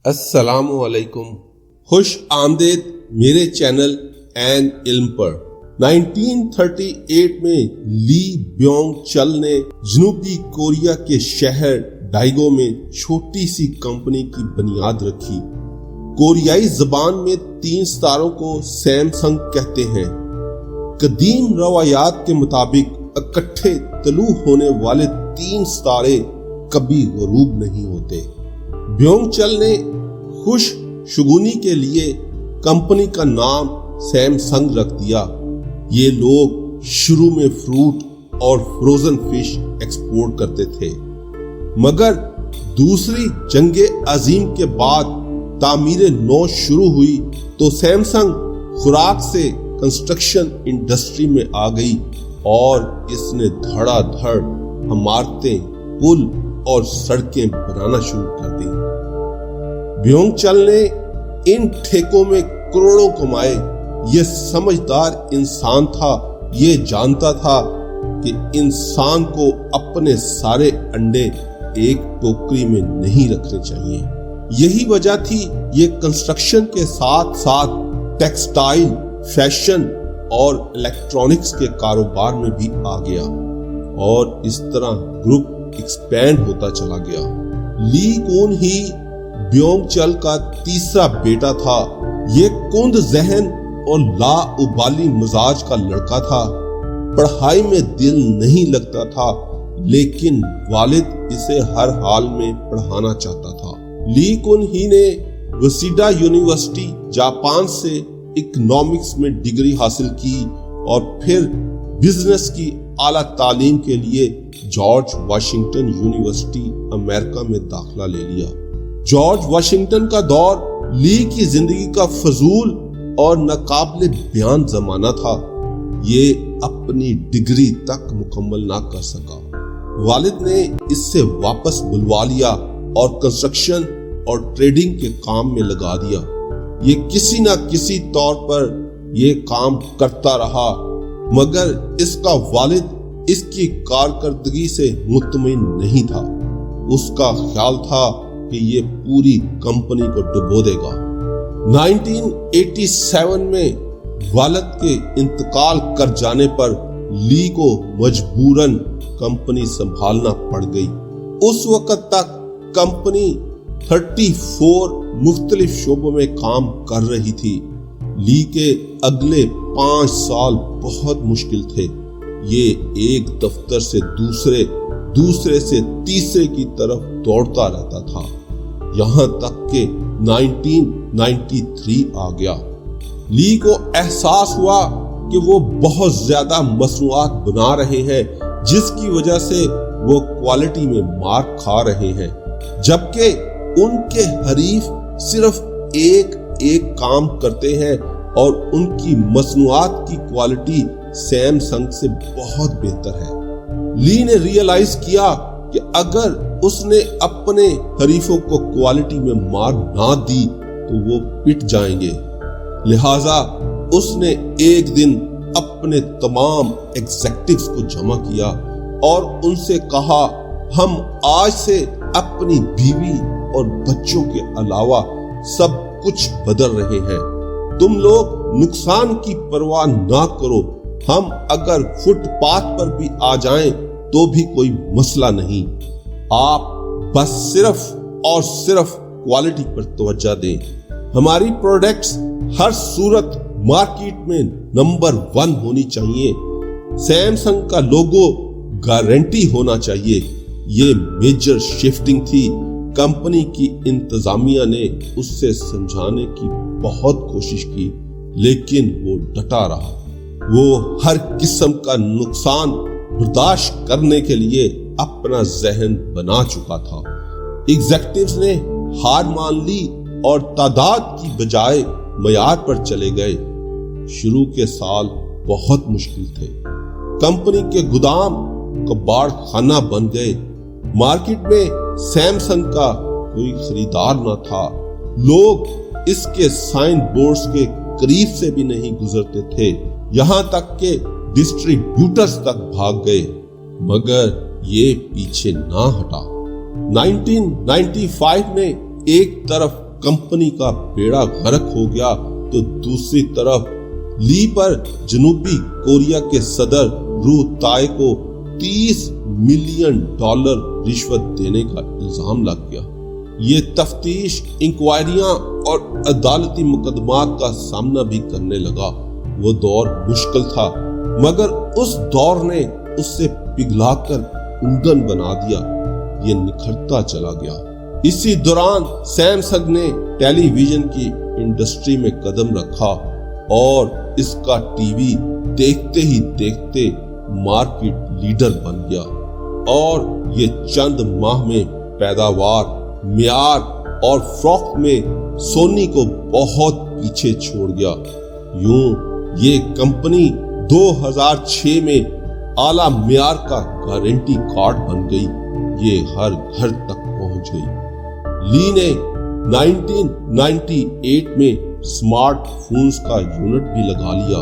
السلام علیکم، خوش آمدید میرے چینل این علم پر۔ 1938 میں لی بیونگ چل نے جنوبی کوریا کے شہر ڈائگو میں چھوٹی سی کمپنی کی بنیاد رکھی۔ کوریائی زبان میں 3 ستاروں کو سیمسنگ کہتے ہیں۔ قدیم روایات کے مطابق اکٹھے طلوع ہونے والے 3 ستارے کبھی غروب نہیں ہوتے۔ بیونگ چل نے خوش شگونی کے لیے کمپنی کا نام سیمسنگ رکھ دیا۔ یہ لوگ شروع میں فروٹ اور فروزن فش ایکسپورٹ کرتے تھے، مگر دوسری جنگ عظیم کے بعد تعمیر نو شروع ہوئی تو سیمسنگ خوراک سے کنسٹرکشن انڈسٹری میں آ گئی اور اس نے دھڑا دھڑ عمارتیں، پل اور سڑکیں بنانا شروع کر دی۔ بیونگ چل نے ان ٹھیکوں میں کروڑوں کمائے۔ یہ سمجھدار انسان تھا، یہ جانتا تھا کہ انسان کو اپنے سارے انڈے ایک ٹوکری میں نہیں رکھنے چاہیے۔ یہی وجہ تھی یہ کنسٹرکشن کے ساتھ ساتھ ٹیکسٹائل، فیشن اور الیکٹرانکس کے کاروبار میں بھی آ گیا، اور اس طرح گروپ ایکسپینڈ ہوتا چلا گیا۔ لی کون ہی بیونگ چل کا تیسرا بیٹا تھا۔ یہ کند ذہن اور لا ابالی مزاج کا لڑکا تھا۔ پڑھائی میں دل نہیں لگتا تھا، لیکن والد اسے ہر حال میں پڑھانا چاہتا تھا۔ لی کون ہی نے وسیڈا یونیورسٹی جاپان سے اکنامکس میں ڈگری حاصل کی اور پھر بزنس کی اعلیٰ تعلیم کے لیے جارج واشنگٹن یونیورسٹی امریکہ میں داخلہ لے لیا۔ جارج واشنگٹن کا دور لی کی زندگی کا فضول اور ناقابل بیان زمانہ تھا۔ یہ اپنی ڈگری تک مکمل نہ کر سکا۔ والد نے اس سے واپس بلوا لیا اور کنسٹرکشن اور ٹریڈنگ کے کام میں لگا دیا۔ یہ کسی نہ کسی طور پر یہ کام کرتا رہا، مگر اس کا والد اس کی کارکردگی سے مطمئن نہیں تھا۔ اس کا خیال تھا کہ یہ پوری کمپنی کو ڈبو دے گا۔ 1987 میں والد کے انتقال کر جانے پر لی کو مجبوراً کمپنی سنبھالنا پڑ گئی۔ اس وقت تک کمپنی 34 مختلف شعبوں میں کام کر رہی تھی۔ لی کے اگلے 5 سال بہت مشکل تھے۔ یہ ایک دفتر سے دوسرے سے تیسرے کی طرف دوڑتا رہتا تھا، یہاں تک کہ 1993 آ گیا۔ لی کو احساس ہوا کہ وہ بہت زیادہ مصنوعات بنا رہے ہیں، جس کی وجہ سے وہ کوالٹی میں مار کھا رہے ہیں، جبکہ ان کے حریف صرف ایک کام کرتے ہیں اور ان کی مصنوعات کی کوالٹی سیمسنگ سے بہت بہتر ہے۔ لی نے ریئلائز کیا کہ اگر اس نے اپنے حریفوں کو کوالٹی میں مار نہ دی تو وہ پٹ جائیں گے۔ لہٰذا اس نے ایک دن اپنے تمام ایگزیکٹوز کو جمع کیا اور ان سے کہا، ہم آج سے اپنی بیوی اور بچوں کے علاوہ سب کچھ بدل رہے ہیں۔ تم لوگ نقصان کی پرواہ نہ کرو، ہم اگر فٹ پاتھ پر بھی آ جائیں تو بھی کوئی مسئلہ نہیں۔ آپ بس صرف کوالٹی پر توجہ دیں۔ ہماری پروڈکٹس ہر صورت مارکیٹ میں نمبر 1 ہونی چاہیے۔ سیمسنگ کا لوگو گارنٹی ہونا چاہیے۔ یہ میجر شفٹنگ تھی۔ کمپنی کی انتظامیہ نے اس سے سمجھانے کی بہت کوشش کی، لیکن وہ ڈٹا رہا۔ وہ ہر قسم کا نقصان برداشت کرنے کے لیے اپنا ذہن بنا چکا تھا۔ ایگزیکٹوز نے ہار مان لی اور تعداد کی بجائے معیار پر چلے گئے۔ شروع کے سال بہت مشکل تھے۔ کمپنی کے گودام کباڑ خانہ بن گئے۔ مارکیٹ میں سیمسنگ کا کوئی خریدار نہ تھا۔ لوگ اس کے سائن بورڈز کے قریب سے بھی نہیں گزرتے تھے، یہاں تک کہ ڈسٹریبیوٹرز تک بھاگ گئے، مگر یہ پیچھے نہ ہٹا۔ 1995 میں ایک طرف कंपनी का बेड़ा गर्क हो गया तो दूसरी तरफ ली पर जनूबी कोरिया के सदर रू ताए को $30 मिलियन रिश्वत देने का इल्जाम लग गया। ये तफ्तीश, इंक्वायरियां और अदालती मुकदमात का सामना भी करने लगा। वो दौर मुश्किल था, मगर उस दौर ने उससे पिघलाकर ईंधन बना दिया। ये निखरता चला गया। इसी दौरान सैमसंग ने टेलीविजन की इंडस्ट्री में कदम रखा और इसका टीवी देखते ही देखते मार्केट लीडर बन गया और ये चंद माह में पैदावार, म्यार और फ्रोख्त में सोनी को बहुत पीछे छोड़ गया। यूं ये कंपनी 2006 में आला म्यार का गारंटी कार्ड बन गई। ये हर घर तक पहुंच गई। ली ने 1998 में स्मार्टफोन्स का यूनिट भी लगा लिया।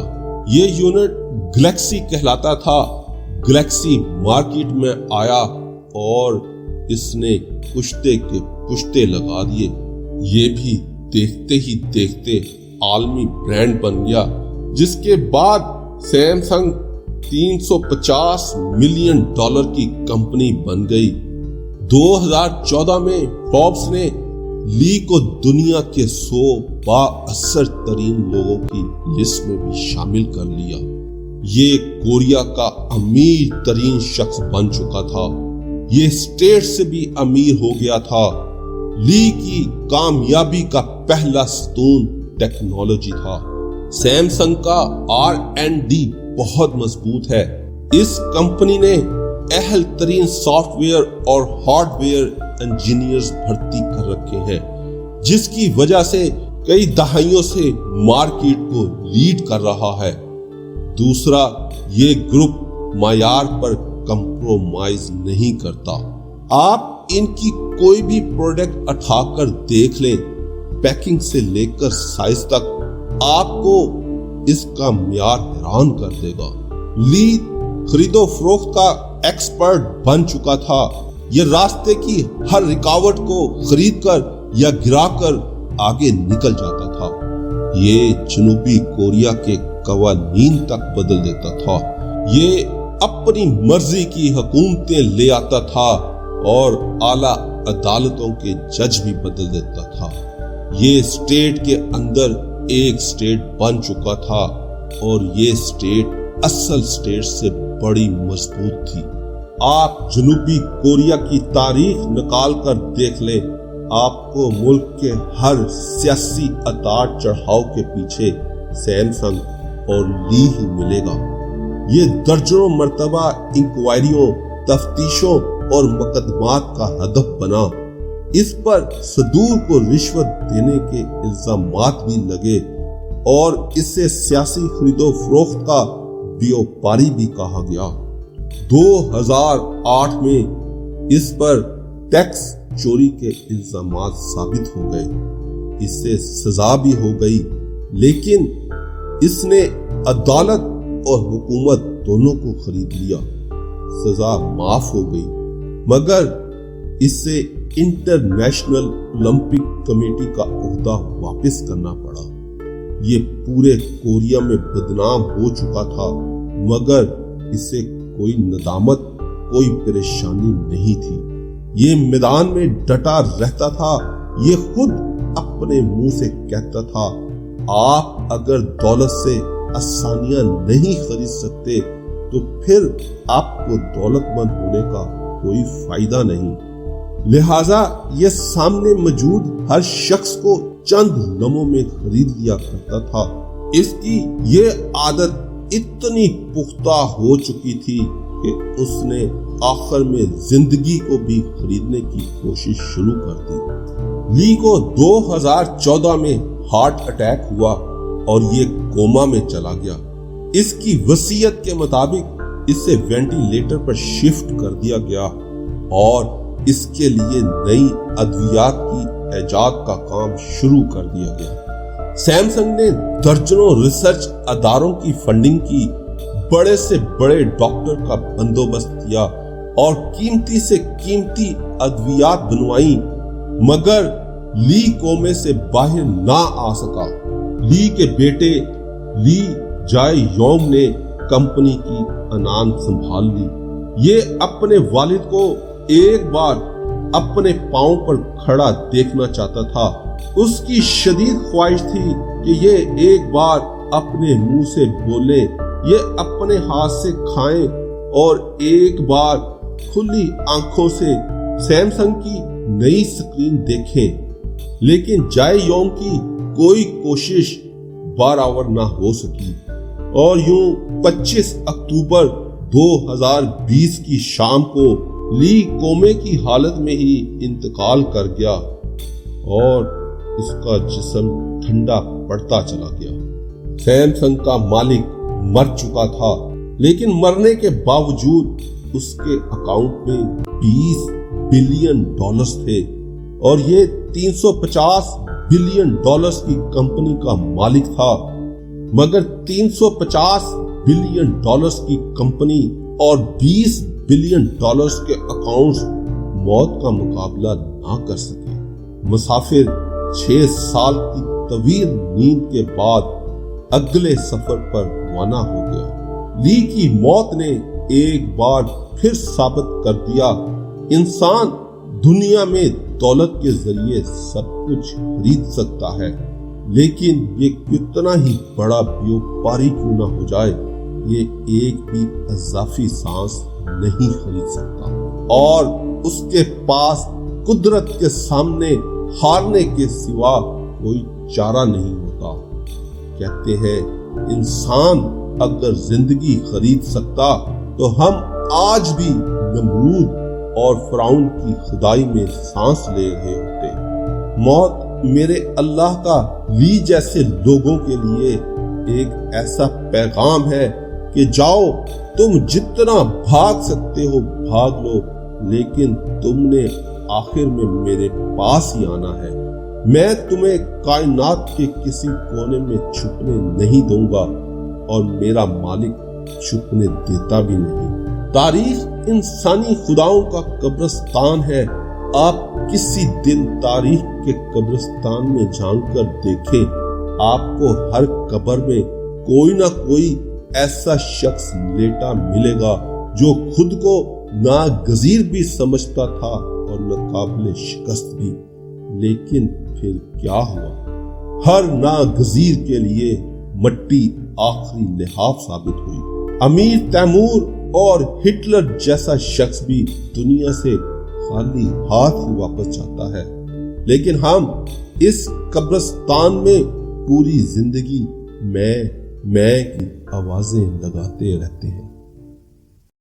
ये यूनिट गैलेक्सी कहलाता था। गैलेक्सी मार्केट में आया और इसने पुश्ते के पुश्ते लगा दिए। ये भी देखते ही देखते आलमी ब्रांड बन गया, जिसके बाद सैमसंग $350 मिलियन की कंपनी बन गई। 2014 में फोर्ब्स ने ली को दुनिया के 100 बाअसर तरीन लोगों की लिस्ट में भी शामिल कर लिया। ये कोरिया का अमीर तरीन शख्स बन चुका था। ये स्टेट से भी अमीर हो गया था। ली की कामयाबी का पहला स्तून टेक्नोलॉजी था। सैमसंग का R&D बहुत मजबूत है। इस कंपनी ने अहल तरीन सॉफ्टवेयर और हार्डवेयर इंजीनियर्स भर्ती कर रखे हैं, जिसकी वजह से कई दहाइयों से मार्केट को लीड कर रहा है। दूसरा, ये ग्रुप मायार पर कंप्रोमाइज नहीं करता। आप इनकी कोई भी प्रोडक्ट उठाकर देख लें, पैकिंग से लेकर साइज तक, आपको इसका म्यार हैरान कर देगा। ली खरीदो फरोख्त का एक्सपर्ट बन चुका था। ये रास्ते की हर रुकावट को खरीदकर या गिराकर आगे निकल जाता था। ये जनूबी कोरिया के कवानीन तक बदल देता था। ये अपनी मर्जी की हुकूमतें ले आता था और आला अदालतों के जज भी बदल देता था। ये स्टेट के अंदर एक स्टेट बन चुका था और ये स्टेट असल स्टेट से बड़ी मजबूत थी। आप जनूबी कोरिया की तारीख निकाल कर देख लें, आपको मुल्क के हर सियासी अतार चढ़ाव के पीछे सैमसंग और ली ही मिलेगा। ये दर्जनों मर्तबा इंक्वायरियों, तफ्तीशों और मुकदमात का हदफ बना। इस पर सदूर को रिश्वत देने के इल्जामात भी लगे और इससे सियासी खरीदो फरोख्त का व्यापारी भी कहा गया। 2008 में इस पर टैक्स चोरी के इल्जामात साबित हो गए। इससे सजा भी हो गई, लेकिन इसने अदालत और हुकूमत दोनों को खरीद लिया। सजा माफ हो गई, मगर इससे इंटरनेशनल ओलंपिक कमेटी का ओहदा वापस करना पड़ा। ये पूरे कोरिया में बदनाम हो चुका था, मगर इसे कोई नदामत, कोई परेशानी नहीं थी। ये मैदान में डटा रहता था। ये खुद अपने मुंह से कहता था, आप अगर दौलत से आसानियां नहीं खरीद सकते तो फिर आपको दौलतमंद होने का कोई फायदा नहीं। लिहाजा ये सामने मौजूद हर शख्स को चंद लम्हों में खरीद लिया करता था। इसकी ये आदत इतनी पुख्ता हो चुकी थी कि उसने आखिर में जिंदगी को भी खरीदने की कोशिश शुरू कर दी। ली को 2014 में हार्ट अटैक हुआ और ये कोमा में चला गया। इसकी वसीयत के मुताबिक इसे वेंटिलेटर पर शिफ्ट कर दिया गया और इसके लिए नई अद्वियात की इजाद का काम शुरू कर दिया गया। सैमसंग ने दर्जनों रिसर्च अदारों की फंडिंग की, बड़े से बड़े डॉक्टर का बंदोबस्त किया और कीमती से कीमती अद्वियात बनवाई, मगर ली कोमे से बाहर ना आ सका। ली के बेटे ली जाए योंग ने कंपनी की अनान संभाल ली। ये अपने वालिद को एक बार अपने पांव पर खड़ा देखना चाहता था। उसकी शदीद ख्वाहिश थी कि ये एक बार अपने मुंह से बोले, ये अपने हाथ से खाएं और एक बार खुली आंखों से सैमसंग की नई स्क्रीन देखें। लेकिन जाए योंग की कोई कोशिश बराबर ना हो सकी और यूं 25 अक्टूबर 2020 की शाम को ली कोमे की हालत में ही इंतकाल कर गया और इसका जिस्म ठंडा पड़ता चला गया। सैमसंग का मालिक मर चुका था, लेकिन मरने के बावजूद उसके अकाउंट में $20 बिलियन थे और ये $350 बिलियन की कंपनी का मालिक था। मगर $350 बिलियन की कंपनी और $20 बिलियन के अकाउंट्स मौत का मुकाबला ना कर सके। मुसाफिर 6 साल की तवील नींद के बाद अगले सफर पर रवाना हो गया। ली की मौत ने एक बार फिर साबित कर दिया, इंसान दुनिया में दौलत के जरिए सब कुछ खरीद सकता है, लेकिन ये कितना ही बड़ा व्यापारी क्यों ना हो जाए, ये एक भी इजाफी सांस नहीं खरीद सकता और उसके पास कुदरत के सामने हारने के सिवा कोई चारा नहीं होता। कहते हैं इंसान अगर जिंदगी खरीद सकता तो हम आज भी नमरूद और फिरौन की खुदाई में सांस ले रहे होते। मौत मेरे अल्लाह का ली जैसे लोगों के लिए एक ऐसा पैगाम है कि जाओ, तुम जितना भाग सकते हो भाग लो, लेकिन तुमने आखिर में मेरे पास ही आना है। मैं तुम्हें कायनात के किसी कोने में छुपने नहीं दूंगा और मेरा मालिक छुपने देता भी नहीं। तारीख इंसानी खुदाओं का कब्रिस्तान है। आप किसी दिन तारीख के कब्रिस्तान में झांककर देखें, आपको हर कब्र में कोई ना कोई ऐसा शख्स लेटा मिलेगा जो खुद को नागजीर भी समझता था और नाकाबिले शिकस्त भी। लेकिन फिर क्या हुआ? हर नागजीर के लिए मट्टी आखिरी लिहाफ साबित हुई। अमीर तैमूर और हिटलर जैसा शख्स भी दुनिया से खाली हाथ ही वापस जाता है, लेकिन हम इस कब्रिस्तान में पूरी जिंदगी मैं की आवाजें लगाते रहते हैं।